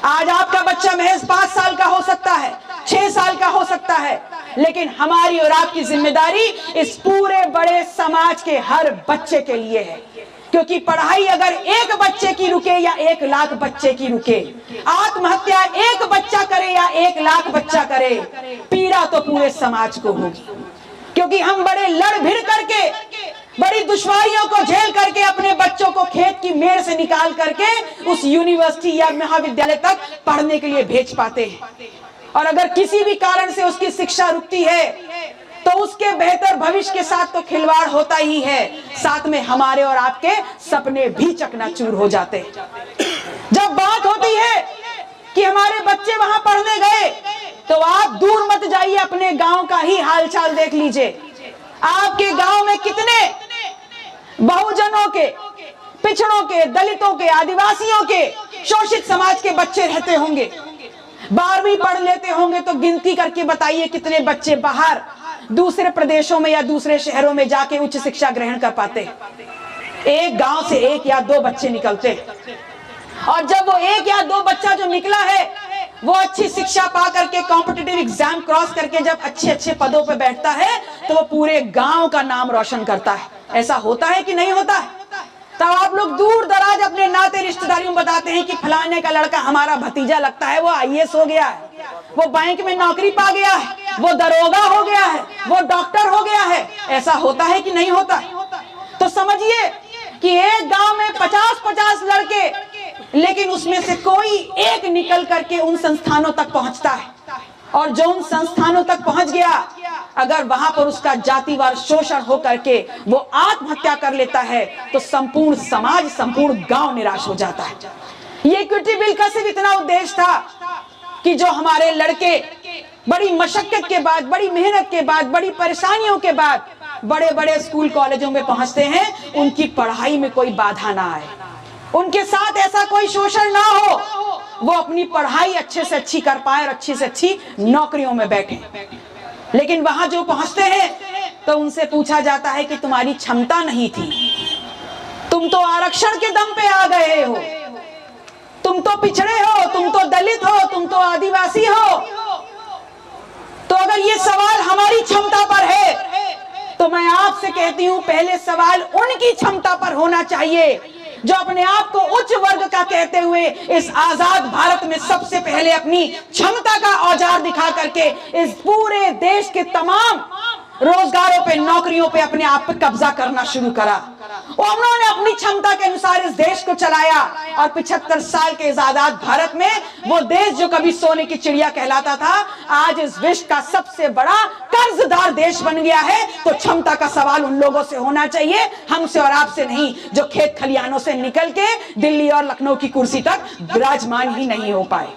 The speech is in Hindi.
आज आपका बच्चा महज 5 साल का हो सकता है, 6 साल का हो सकता है, लेकिन हमारी और आपकी जिम्मेदारी इस पूरे बड़े समाज के हर बच्चे के लिए है। क्योंकि पढ़ाई अगर एक बच्चे की रुके या 1 लाख बच्चे की रुके, आत्महत्या एक बच्चा करे या 1 लाख बच्चा करे, पीड़ा तो पूरे समाज को होगी। क्योंकि हम बड़े लड़ भिड़ करके, बड़ी दुश्वारियों को झेल करके अपने बच्चों को खेत की मेड़ से निकाल करके उस यूनिवर्सिटी या महाविद्यालय तक पढ़ने के लिए भेज पाते हैं। और अगर किसी भी कारण से उसकी शिक्षा रुकती है तो उसके बेहतर भविष्य के साथ तो खिलवाड़ होता ही है, साथ में हमारे और आपके सपने भी चकनाचूर हो जाते हैं। जब बात होती है कि हमारे बच्चे वहां पढ़ने गए, तो आप दूर मत जाइए, अपने गांव का ही हालचाल देख लीजिए। आपके गांव में कितने बहुजनों के, पिछड़ों के, दलितों के, आदिवासियों के, शोषित समाज के बच्चे रहते होंगे। 12वीं पढ़ लेते होंगे तो गिनती करके बताइए कितने बच्चे बाहर दूसरे प्रदेशों में या दूसरे शहरों में जाके उच्च शिक्षा ग्रहण कर पाते। एक गांव से 1 या 2 बच्चे निकलते, और जब वो 1 या 2 बच्चा जो निकला है वो अच्छी शिक्षा पा करके कॉम्पिटिटिव एग्जाम क्रॉस करके जब अच्छे पदों पे बैठता है तो वो पूरे गांव का नाम रोशन करता है। ऐसा होता है कि नहीं होता है? तब आप लोग दूर दराज अपने नाते रिश्तेदारियों में बताते हैं कि फलाने का लड़का हमारा भतीजा लगता है, वो IAS हो गया है, वो बैंक में नौकरी पा गया है, वो दरोगा हो गया है, वो डॉक्टर हो गया है। ऐसा होता है कि नहीं होता? तो समझिए कि एक गांव में 50-50 लड़के, लेकिन उसमें से कोई एक निकल करके उन संस्थानों तक पहुंचता है, और जो उन संस्थानों तक पहुंच गया, अगर वहां पर उसका जातिवार शोषण हो करके वो आत्महत्या कर लेता है तो संपूर्ण समाज, संपूर्ण गांव निराश हो जाता है। ये इक्विटी बिल का सिर्फ इतना उद्देश्य था कि जो हमारे लड़के बड़ी मशक्कत के बाद, बड़ी मेहनत के बाद, बड़ी परेशानियों के बाद बड़े बड़े स्कूल कॉलेजों में पहुंचते हैं, उनकी पढ़ाई में कोई बाधा ना आए, उनके साथ ऐसा कोई शोषण ना हो, वो अपनी पढ़ाई अच्छे से अच्छी कर पाए और अच्छी से अच्छी नौकरियों में बैठे। लेकिन वहां जो पहुंचते हैं तो उनसे पूछा जाता है कि तुम्हारी क्षमता नहीं थी, तुम तो आरक्षण के दम पे आ गए हो, तुम तो पिछड़े हो, तुम तो दलित हो, तुम तो आदिवासी हो। तो अगर ये सवाल हमारी क्षमता पर है तो मैं आपसे कहती हूं, पहले सवाल उनकी क्षमता पर होना चाहिए जो अपने आप को उच्च वर्ग का कहते हुए इस आजाद भारत में सबसे पहले अपनी क्षमता का औजार दिखा करके इस पूरे देश के तमाम रोजगारों पे, नौकरियों पे अपने आप पे कब्जा करना शुरू करा। और उन्होंने अपनी क्षमता के अनुसार इस देश को चलाया, और 75 साल के इस आजाद भारत में वो देश जो कभी सोने की चिड़िया कहलाता था, आज इस विश्व का सबसे बड़ा कर्जदार देश बन गया है। तो क्षमता का सवाल उन लोगों से होना चाहिए, हमसे और आपसे नहीं, जो खेत खलियानों से निकल के दिल्ली और लखनऊ की कुर्सी तक विराजमान ही नहीं हो पाए।